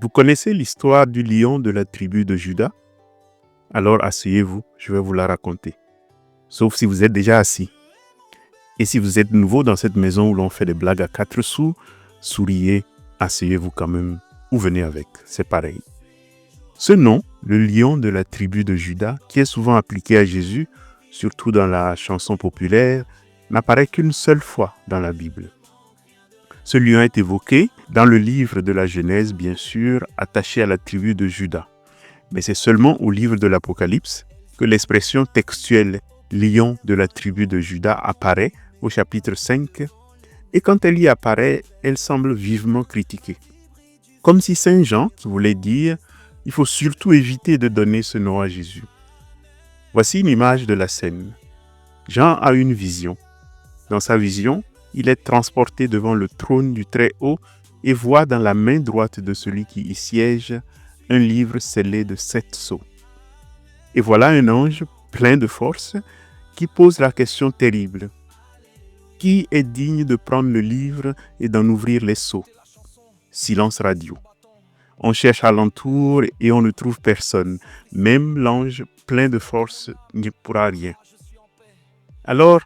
Vous connaissez l'histoire du lion de la tribu de Juda? Alors asseyez-vous, je vais vous la raconter. Sauf si vous êtes déjà assis. Et si vous êtes nouveau dans cette maison où l'on fait des blagues à 4 sous, souriez, asseyez-vous quand même ou venez avec, c'est pareil. Ce nom, le lion de la tribu de Juda, qui est souvent appliqué à Jésus, surtout dans la chanson populaire, n'apparaît qu'une seule fois dans la Bible. Ce lion est évoqué dans le livre de la Genèse, bien sûr, attaché à la tribu de Juda. Mais c'est seulement au livre de l'Apocalypse que l'expression textuelle « lion de la tribu de Juda » apparaît au chapitre 5, et quand elle y apparaît, elle semble vivement critiquée. Comme si Saint Jean, qui voulait dire « il faut surtout éviter de donner ce nom à Jésus ». Voici une image de la scène. Jean a une vision. Dans sa vision, il est transporté devant le trône du Très-Haut et voit dans la main droite de celui qui y siège un livre scellé de 7 sceaux. Et voilà un ange plein de force qui pose la question terrible. Qui est digne de prendre le livre et d'en ouvrir les sceaux? Silence radio. On cherche alentour et on ne trouve personne. Même l'ange plein de force n'y pourra rien. Alors,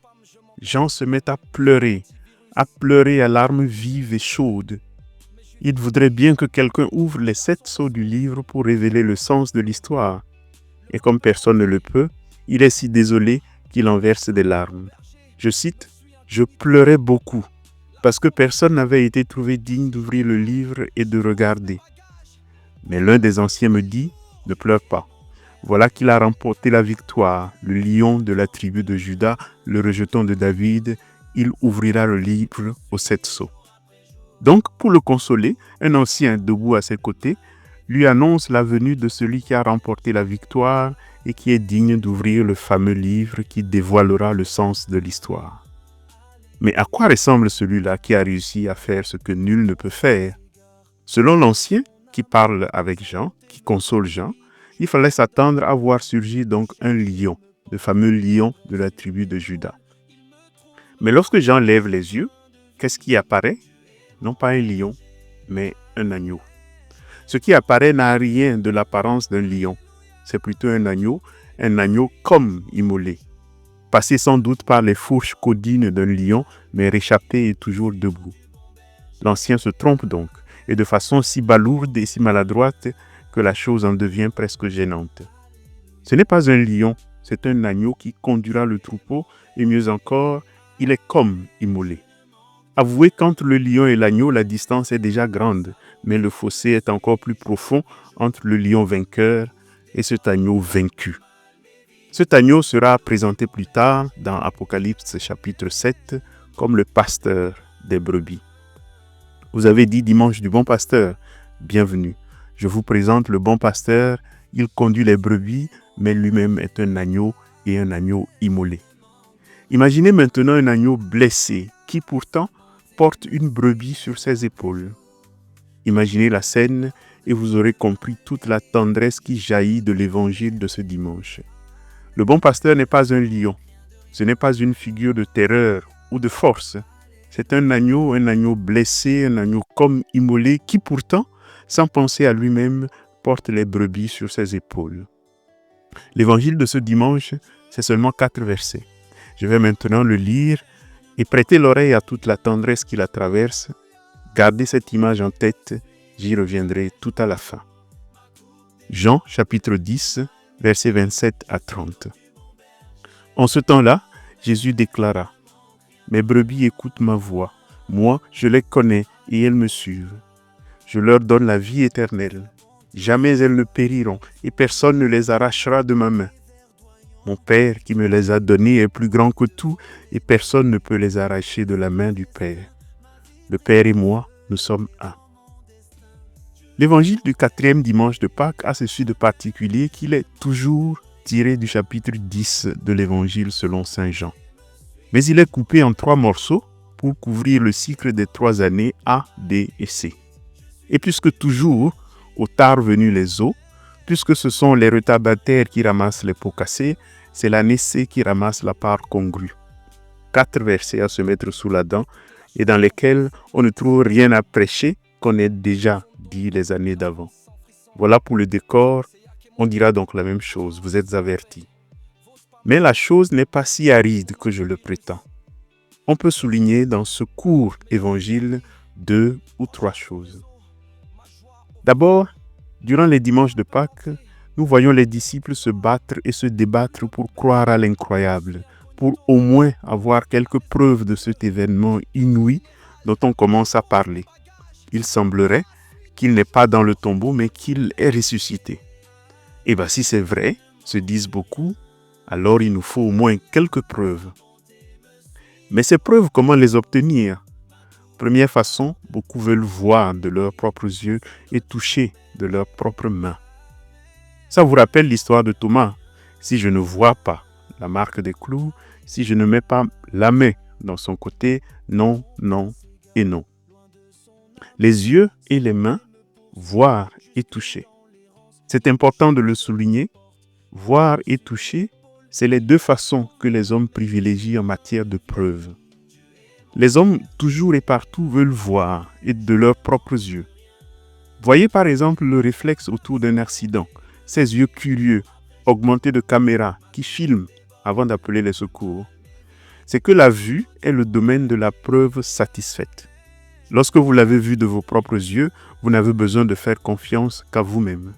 Jean se met à pleurer à larmes vives et chaudes. Il voudrait bien que quelqu'un ouvre les 7 sceaux du livre pour révéler le sens de l'histoire. Et comme personne ne le peut, il est si désolé qu'il en verse des larmes. Je cite, « Je pleurais beaucoup, parce que personne n'avait été trouvé digne d'ouvrir le livre et de regarder. Mais l'un des anciens me dit, ne pleure pas. Voilà qu'il a remporté la victoire, le lion de la tribu de Juda, le rejeton de David, il ouvrira le livre aux 7 sceaux. » Donc, pour le consoler, un ancien debout à ses côtés lui annonce la venue de celui qui a remporté la victoire et qui est digne d'ouvrir le fameux livre qui dévoilera le sens de l'histoire. Mais à quoi ressemble celui-là qui a réussi à faire ce que nul ne peut faire? Selon l'ancien qui parle avec Jean, qui console Jean, il fallait s'attendre à voir surgir donc un lion, le fameux lion de la tribu de Juda. Mais lorsque Jean lève les yeux, qu'est-ce qui apparaît? Non pas un lion, mais un agneau. Ce qui apparaît n'a rien de l'apparence d'un lion. C'est plutôt un agneau comme immolé. Passé sans doute par les fourches caudines d'un lion, mais réchappé et toujours debout. L'ancien se trompe donc, et de façon si balourde et si maladroite que la chose en devient presque gênante. Ce n'est pas un lion, c'est un agneau qui conduira le troupeau, et mieux encore, il est comme immolé. Avouez qu'entre le lion et l'agneau, la distance est déjà grande, mais le fossé est encore plus profond entre le lion vainqueur et cet agneau vaincu. Cet agneau sera présenté plus tard dans Apocalypse chapitre 7 comme le pasteur des brebis. Vous avez dit dimanche du bon pasteur, bienvenue. Je vous présente le bon pasteur, il conduit les brebis, mais lui-même est un agneau et un agneau immolé. Imaginez maintenant un agneau blessé qui pourtant porte une brebis sur ses épaules. Imaginez la scène et vous aurez compris toute la tendresse qui jaillit de l'évangile de ce dimanche. Le bon pasteur n'est pas un lion, ce n'est pas une figure de terreur ou de force. C'est un agneau blessé, un agneau comme immolé qui pourtant, sans penser à lui-même, porte les brebis sur ses épaules. L'évangile de ce dimanche, c'est seulement 4 versets. Je vais maintenant le lire et prêtez l'oreille à toute la tendresse qui la traverse. Gardez cette image en tête, j'y reviendrai tout à la fin. Jean chapitre 10, versets 27 à 30. En ce temps-là, Jésus déclara, « Mes brebis écoutent ma voix, moi je les connais et elles me suivent. Je leur donne la vie éternelle, jamais elles ne périront et personne ne les arrachera de ma main. Mon Père qui me les a donnés est plus grand que tout et personne ne peut les arracher de la main du Père. Le Père et moi, nous sommes un. » L'évangile du 4e dimanche de Pâques a ceci de particulier qu'il est toujours tiré du chapitre 10 de l'évangile selon saint Jean. Mais il est coupé en 3 morceaux pour couvrir le cycle des 3 années A, B et C. Et puisque toujours, au tard venu les eaux, puisque ce sont les retardataires qui ramassent les pots cassés, c'est l'année C qui ramasse la part congrue. 4 versets à se mettre sous la dent et dans lesquels on ne trouve rien à prêcher qu'on ait déjà dit les années d'avant. Voilà pour le décor, on dira donc la même chose, vous êtes avertis. Mais la chose n'est pas si aride que je le prétends. On peut souligner dans ce court évangile 2 ou 3 choses. D'abord, durant les dimanches de Pâques, nous voyons les disciples se battre et se débattre pour croire à l'incroyable, pour au moins avoir quelques preuves de cet événement inouï dont on commence à parler. Il semblerait qu'il n'est pas dans le tombeau, mais qu'il est ressuscité. Et bien si c'est vrai, se disent beaucoup, alors il nous faut au moins quelques preuves. Mais ces preuves, comment les obtenir? Première façon, beaucoup veulent voir de leurs propres yeux et toucher de leurs propres mains. Ça vous rappelle l'histoire de Thomas. Si je ne vois pas la marque des clous, si je ne mets pas la main dans son côté, non, non et non. Les yeux et les mains, voir et toucher. C'est important de le souligner. Voir et toucher, c'est les deux façons que les hommes privilégient en matière de preuves. Les hommes, toujours et partout, veulent voir et de leurs propres yeux. Voyez par exemple le réflexe autour d'un accident, ces yeux curieux, augmentés de caméras qui filment avant d'appeler les secours. C'est que la vue est le domaine de la preuve satisfaite. Lorsque vous l'avez vu de vos propres yeux, vous n'avez besoin de faire confiance qu'à vous-même.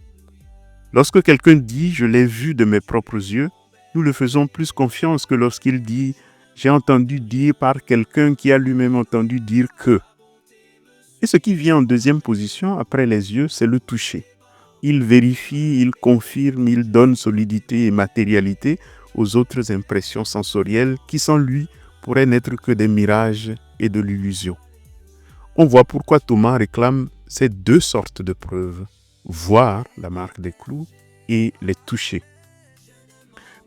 Lorsque quelqu'un dit « je l'ai vu de mes propres yeux », nous le faisons plus confiance que lorsqu'il dit « j'ai entendu dire par quelqu'un qui a lui-même entendu dire que ». Et ce qui vient en deuxième position, après les yeux, c'est le toucher. Il vérifie, il confirme, il donne solidité et matérialité aux autres impressions sensorielles qui, sans lui, pourraient n'être que des mirages et de l'illusion. On voit pourquoi Thomas réclame ces deux sortes de preuves, voir la marque des clous et les toucher.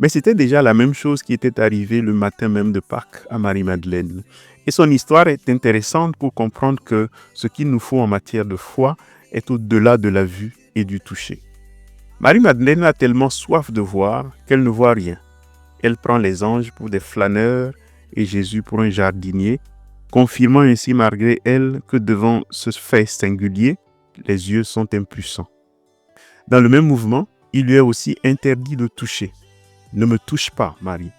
Mais c'était déjà la même chose qui était arrivée le matin même de Pâques à Marie-Madeleine. Et son histoire est intéressante pour comprendre que ce qu'il nous faut en matière de foi est au-delà de la vue et du toucher. Marie-Madeleine a tellement soif de voir qu'elle ne voit rien. Elle prend les anges pour des flâneurs et Jésus pour un jardinier, confirmant ainsi malgré elle que devant ce fait singulier, les yeux sont impuissants. Dans le même mouvement, il lui est aussi interdit de toucher. Ne me touche pas, Marie.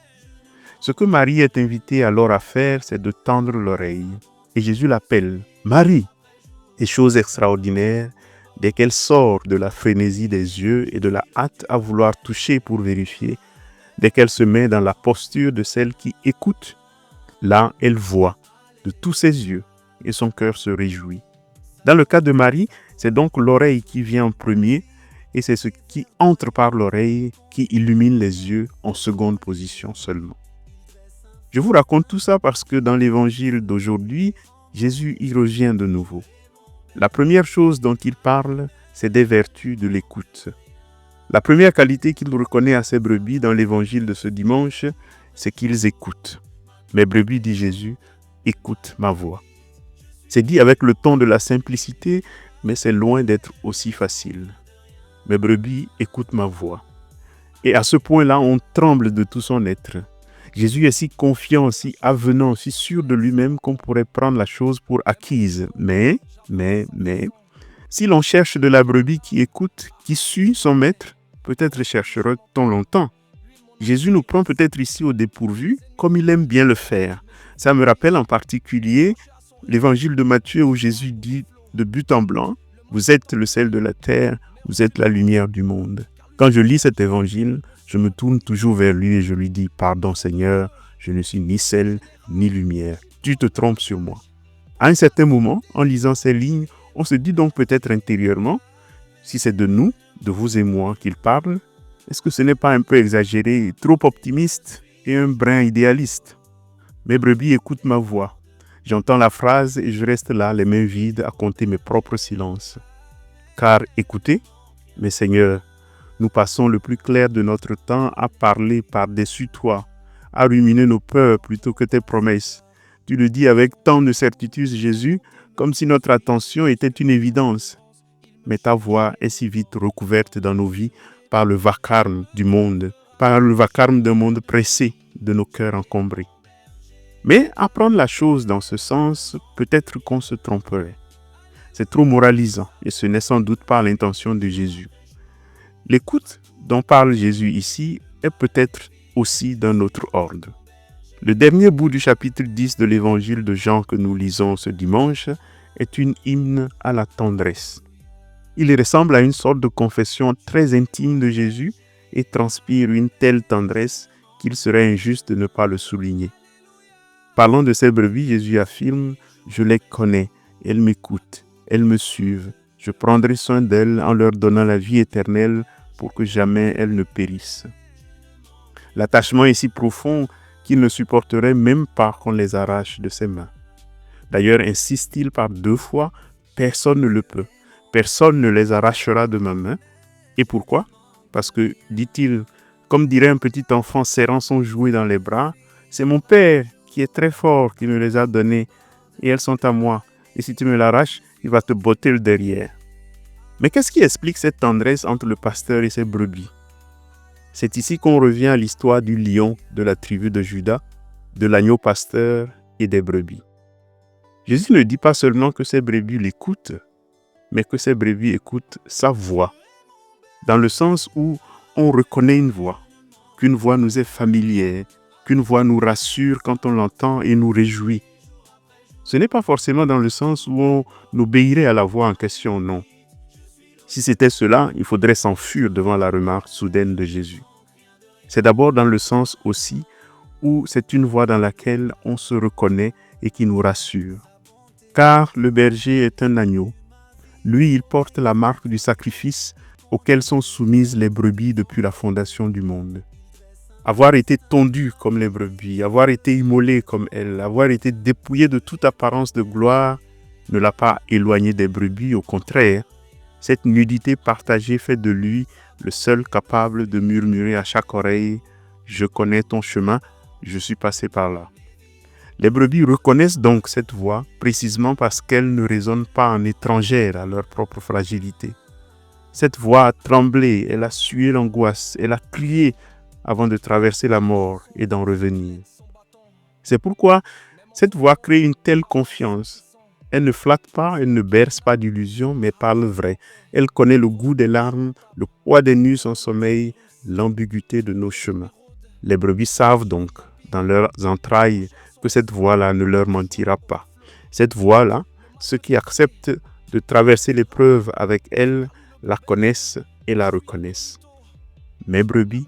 Ce que Marie est invitée alors à faire, c'est de tendre l'oreille. Et Jésus l'appelle Marie. Et chose extraordinaire, dès qu'elle sort de la frénésie des yeux et de la hâte à vouloir toucher pour vérifier, dès qu'elle se met dans la posture de celle qui écoute, là, elle voit de tous ses yeux et son cœur se réjouit. Dans le cas de Marie, c'est donc l'oreille qui vient en premier et c'est ce qui entre par l'oreille qui illumine les yeux en seconde position seulement. Je vous raconte tout ça parce que dans l'évangile d'aujourd'hui, Jésus y revient de nouveau. La première chose dont il parle, c'est des vertus de l'écoute. La première qualité qu'il reconnaît à ses brebis dans l'évangile de ce dimanche, c'est qu'ils écoutent. Mes brebis, dit Jésus, écoute ma voix. C'est dit avec le ton de la simplicité, mais c'est loin d'être aussi facile. Mes brebis écoutent ma voix. Et à ce point-là, on tremble de tout son être. Jésus est si confiant, si avenant, si sûr de lui-même qu'on pourrait prendre la chose pour acquise. Mais, si l'on cherche de la brebis qui écoute, qui suit son maître, peut-être cherchera-t-on longtemps. Jésus nous prend peut-être ici au dépourvu, comme il aime bien le faire. Ça me rappelle en particulier l'évangile de Matthieu où Jésus dit de but en blanc, « Vous êtes le sel de la terre, vous êtes la lumière du monde. » Quand je lis cet évangile, je me tourne toujours vers lui et je lui dis « Pardon Seigneur, je ne suis ni sel ni lumière. Tu te trompes sur moi. » À un certain moment, en lisant ces lignes, on se dit donc peut-être intérieurement, si c'est de nous, de vous et moi qu'il parle, est-ce que ce n'est pas un peu exagéré, trop optimiste et un brin idéaliste? Mes brebis écoutent ma voix. J'entends la phrase et je reste là, les mains vides, à compter mes propres silences. Car écoutez, mes seigneurs, nous passons le plus clair de notre temps à parler par-dessus toi, à ruminer nos peurs plutôt que tes promesses. Tu le dis avec tant de certitude, Jésus, comme si notre attention était une évidence. Mais ta voix est si vite recouverte dans nos vies par le vacarme du monde, par le vacarme d'un monde pressé, de nos cœurs encombrés. Mais apprendre la chose dans ce sens, peut-être qu'on se tromperait. C'est trop moralisant et ce n'est sans doute pas l'intention de Jésus. L'écoute dont parle Jésus ici est peut-être aussi d'un autre ordre. Le dernier bout du chapitre 10 de l'évangile de Jean que nous lisons ce dimanche est une hymne à la tendresse. Il ressemble à une sorte de confession très intime de Jésus et transpire une telle tendresse qu'il serait injuste de ne pas le souligner. Parlant de ces brebis, Jésus affirme « Je les connais, elles m'écoutent, elles me suivent. Je prendrai soin d'elles en leur donnant la vie éternelle pour que jamais elles ne périssent. » L'attachement est si profond qu'il ne supporterait même pas qu'on les arrache de ses mains. D'ailleurs, insiste-t-il par 2 fois, personne ne le peut. Personne ne les arrachera de ma main. Et pourquoi? Parce que, dit-il, comme dirait un petit enfant serrant son jouet dans les bras, c'est mon Père qui est très fort qui me les a données et elles sont à moi. Et si tu me l'arraches, il va te botter le derrière. Mais qu'est-ce qui explique cette tendresse entre le pasteur et ses brebis? C'est ici qu'on revient à l'histoire du lion de la tribu de Juda, de l'agneau pasteur et des brebis. Jésus ne dit pas seulement que ses brebis l'écoutent, mais que ses brebis écoutent sa voix, dans le sens où on reconnaît une voix, qu'une voix nous est familière, qu'une voix nous rassure quand on l'entend et nous réjouit. Ce n'est pas forcément dans le sens où on obéirait à la voix en question, non. Si c'était cela, il faudrait s'enfuir devant la remarque soudaine de Jésus. C'est d'abord dans le sens aussi où c'est une voix dans laquelle on se reconnaît et qui nous rassure. Car le berger est un agneau. Lui, il porte la marque du sacrifice auquel sont soumises les brebis depuis la fondation du monde. Avoir été tondu comme les brebis, avoir été immolé comme elles, avoir été dépouillé de toute apparence de gloire ne l'a pas éloigné des brebis, au contraire. Cette nudité partagée fait de lui le seul capable de murmurer à chaque oreille « Je connais ton chemin, je suis passé par là ». Les brebis reconnaissent donc cette voix précisément parce qu'elle ne résonne pas en étrangère à leur propre fragilité. Cette voix a tremblé, elle a sué l'angoisse, elle a crié avant de traverser la mort et d'en revenir. C'est pourquoi cette voix crée une telle confiance. Elle ne flatte pas, elle ne berce pas d'illusions, mais parle vrai. Elle connaît le goût des larmes, le poids des nuits sans sommeil, l'ambiguïté de nos chemins. Les brebis savent donc, dans leurs entrailles, que cette voix-là ne leur mentira pas. Cette voix-là, ceux qui acceptent de traverser l'épreuve avec elle, la connaissent et la reconnaissent. Mes brebis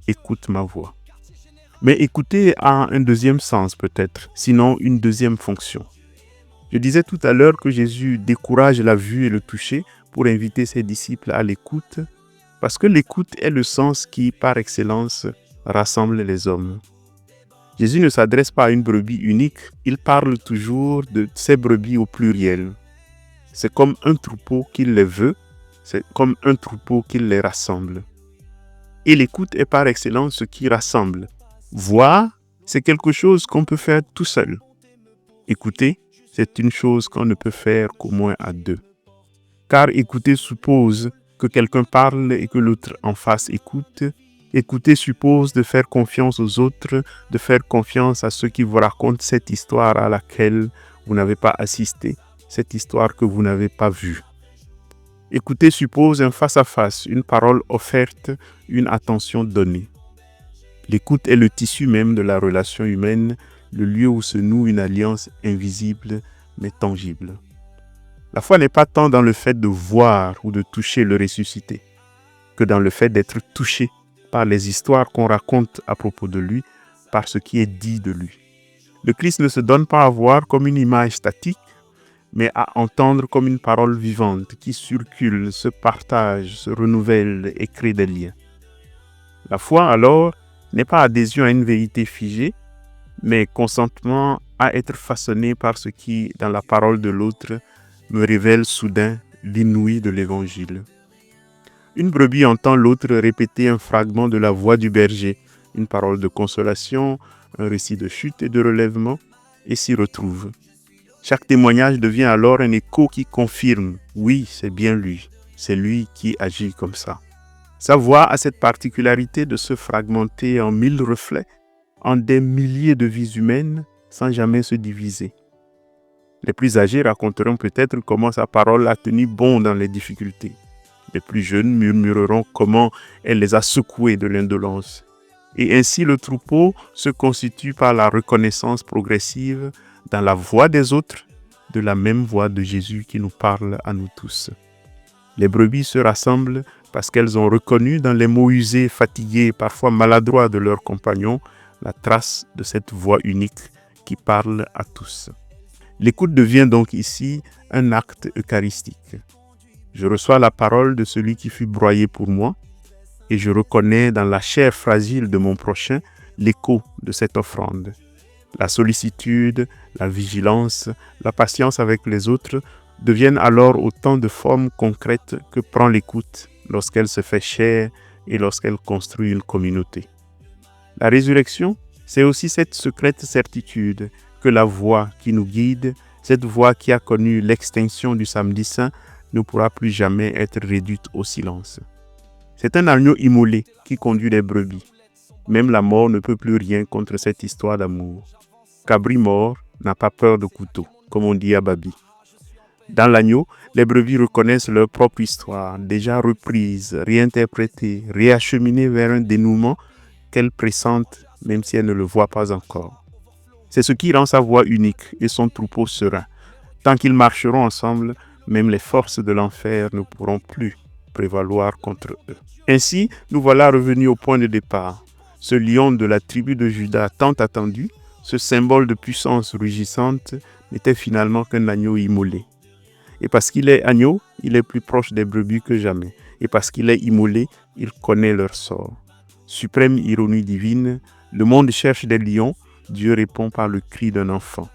écoutent ma voix. Mais écouter a un deuxième sens peut-être, sinon une deuxième fonction. Je disais tout à l'heure que Jésus décourage la vue et le toucher pour inviter ses disciples à l'écoute, parce que l'écoute est le sens qui, par excellence, rassemble les hommes. Jésus ne s'adresse pas à une brebis unique, il parle toujours de ses brebis au pluriel. C'est comme un troupeau qu'il les veut, c'est comme un troupeau qu'il les rassemble. Et l'écoute est par excellence ce qui rassemble. Voir, c'est quelque chose qu'on peut faire tout seul. Écouter, c'est une chose qu'on ne peut faire qu'au moins à 2. Car écouter suppose que quelqu'un parle et que l'autre en face écoute. Écouter suppose de faire confiance aux autres, de faire confiance à ceux qui vous racontent cette histoire à laquelle vous n'avez pas assisté, cette histoire que vous n'avez pas vue. Écouter suppose un face-à-face, une parole offerte, une attention donnée. L'écoute est le tissu même de la relation humaine, le lieu où se noue une alliance invisible mais tangible. La foi n'est pas tant dans le fait de voir ou de toucher le ressuscité, que dans le fait d'être touché par les histoires qu'on raconte à propos de lui, par ce qui est dit de lui. Le Christ ne se donne pas à voir comme une image statique, mais à entendre comme une parole vivante qui circule, se partage, se renouvelle et crée des liens. La foi, alors, n'est pas adhésion à une vérité figée, mais consentement à être façonné par ce qui, dans la parole de l'autre, me révèle soudain l'inouï de l'Évangile. Une brebis entend l'autre répéter un fragment de la voix du berger, une parole de consolation, un récit de chute et de relèvement, et s'y retrouve. Chaque témoignage devient alors un écho qui confirme « oui, c'est bien lui, c'est lui qui agit comme ça ». Sa voix a cette particularité de se fragmenter en 1000 reflets, en des milliers de vies humaines, sans jamais se diviser. Les plus âgés raconteront peut-être comment sa parole a tenu bon dans les difficultés. Les plus jeunes murmureront comment elle les a secoués de l'indolence. Et ainsi le troupeau se constitue par la reconnaissance progressive dans la voix des autres de la même voix de Jésus qui nous parle à nous tous. Les brebis se rassemblent parce qu'elles ont reconnu dans les mots usés, fatigués, parfois maladroits de leurs compagnons, la trace de cette voix unique qui parle à tous. L'écoute devient donc ici un acte eucharistique. Je reçois la parole de celui qui fut broyé pour moi et je reconnais dans la chair fragile de mon prochain l'écho de cette offrande. La sollicitude, la vigilance, la patience avec les autres deviennent alors autant de formes concrètes que prend l'écoute lorsqu'elle se fait chair et lorsqu'elle construit une communauté. La résurrection, c'est aussi cette secrète certitude que la voix qui nous guide, cette voix qui a connu l'extinction du samedi saint, ne pourra plus jamais être réduite au silence. C'est un agneau immolé qui conduit les brebis. Même la mort ne peut plus rien contre cette histoire d'amour. Cabri mort n'a pas peur de couteau, comme on dit à Babi. Dans l'agneau, les brebis reconnaissent leur propre histoire, déjà reprise, réinterprétée, réacheminée vers un dénouement qu'elles pressentent, même si elles ne le voient pas encore. C'est ce qui rend sa voix unique et son troupeau serein. Tant qu'ils marcheront ensemble, même les forces de l'enfer ne pourront plus prévaloir contre eux. Ainsi, nous voilà revenus au point de départ. Ce lion de la tribu de Juda tant attendu, ce symbole de puissance rugissante, n'était finalement qu'un agneau immolé. Et parce qu'il est agneau, il est plus proche des brebis que jamais. Et parce qu'il est immolé, il connaît leur sort. Suprême ironie divine, le monde cherche des lions, Dieu répond par le cri d'un enfant.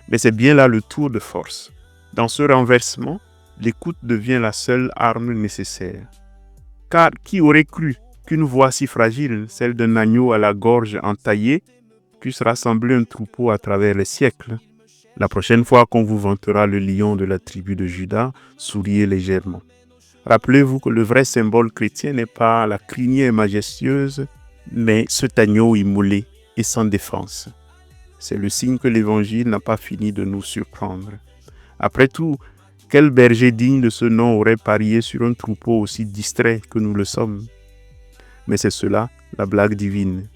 Mais c'est bien là le tour de force. Dans ce renversement, l'écoute devient la seule arme nécessaire. Car qui aurait cru qu'une voix si fragile, celle d'un agneau à la gorge entaillée, puisse rassembler un troupeau à travers les siècles? La prochaine fois qu'on vous vantera le lion de la tribu de Juda, souriez légèrement. Rappelez-vous que le vrai symbole chrétien n'est pas la crinière majestueuse, mais cet agneau immolé et sans défense. C'est le signe que l'Évangile n'a pas fini de nous surprendre. Après tout, quel berger digne de ce nom aurait parié sur un troupeau aussi distrait que nous le sommes? Mais c'est cela, la blague divine.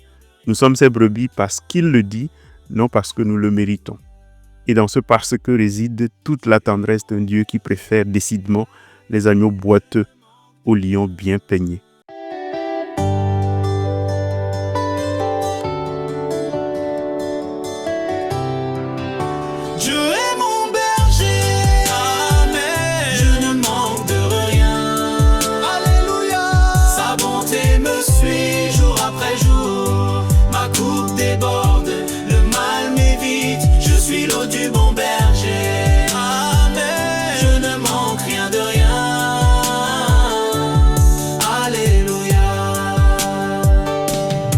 Nous sommes ces brebis parce qu'il le dit, non parce que nous le méritons. Et dans ce parce que réside toute la tendresse d'un Dieu qui préfère décidément les agneaux boiteux aux lions bien peignés. Dieu est mon berger, amen. Je ne manque de rien, alléluia. Sa bonté me suit jour après jour. Ma coupe déborde, le mal m'évite. Je suis l'eau du bon berger, amen. Je ne manque rien de rien, alléluia.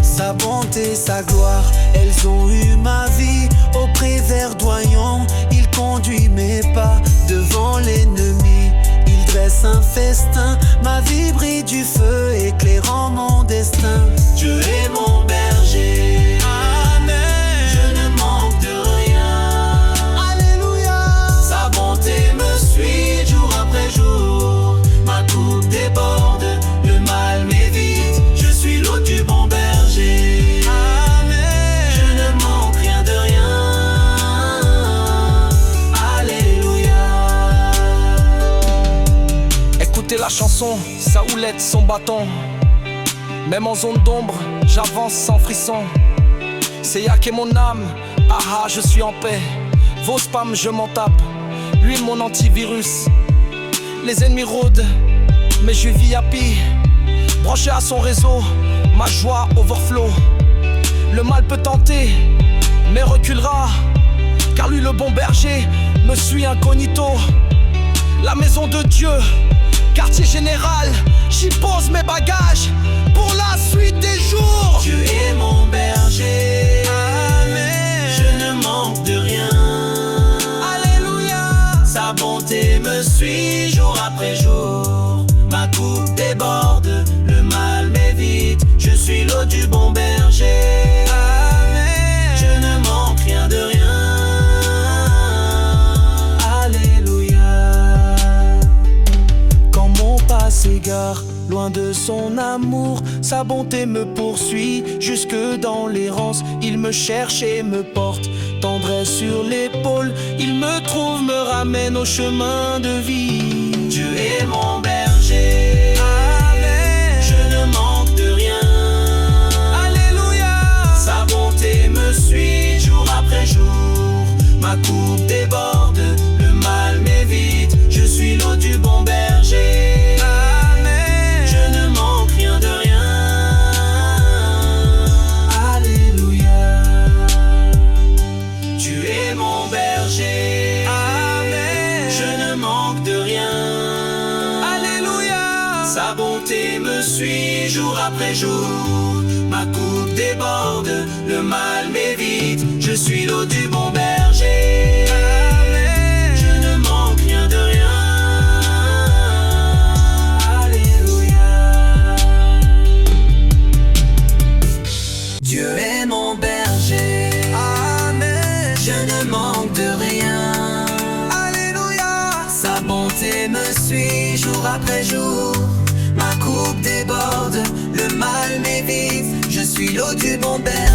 Sa bonté, sa gloire, elles ont eu ma vie au pré verdoyant. Il conduit mes pas devant l'ennemi. Il dresse un festin. Ma vie brille du feu, éclairant mon destin. Dieu est mon berger, amen. Je ne manque de rien, alléluia. Sa bonté me suit jour après jour. Ma coupe déborde, le mal m'évite. Je suis l'eau du bon berger, amen. Je ne manque rien de rien, alléluia. Écoutez la chanson, sa houlette, son bâton. Même en zone d'ombre, j'avance sans frisson. C'est Yak et mon âme, ah je suis en paix. Vos spams, je m'en tape. Lui, mon antivirus. Les ennemis rôdent, mais je vis happy. Branché à son réseau, ma joie overflow. Le mal peut tenter, mais reculera. Car lui, le bon berger, me suit incognito. La maison de Dieu, quartier général, j'y pose mes bagages pour la suite des jours. Dieu est mon berger, amen. Je ne manque de rien, alléluia. Sa bonté me suit jour après jour. Ma coupe déborde, le mal m'évite. Je suis l'eau du bon berger, amen. Je ne manque rien de rien, s'égare, loin de son amour. Sa bonté me poursuit jusque dans l'errance. Il me cherche et me porte, tendresse sur l'épaule. Il me trouve, me ramène au chemin de vie. Dieu est mon berger, amen. Je ne manque de rien, alléluia. Sa bonté me suit jour après jour. Ma coupe déborde, le mal m'évite. Je suis l'eau du bon berger, amen. Je ne manque rien de rien, alléluia. Tu es mon berger, amen. Je ne manque de rien, alléluia. Sa bonté me suit jour après jour. Ma coupe déborde, le mal m'évite. Je suis l'eau du bon berger, amen. Je ne manque rien de rien, alléluia. Dieu est mon berger, amen. Je ne manque de rien, alléluia. Sa bonté me suit jour après jour. Ma coupe déborde, le mal m'évite. Je suis l'eau du bon berger.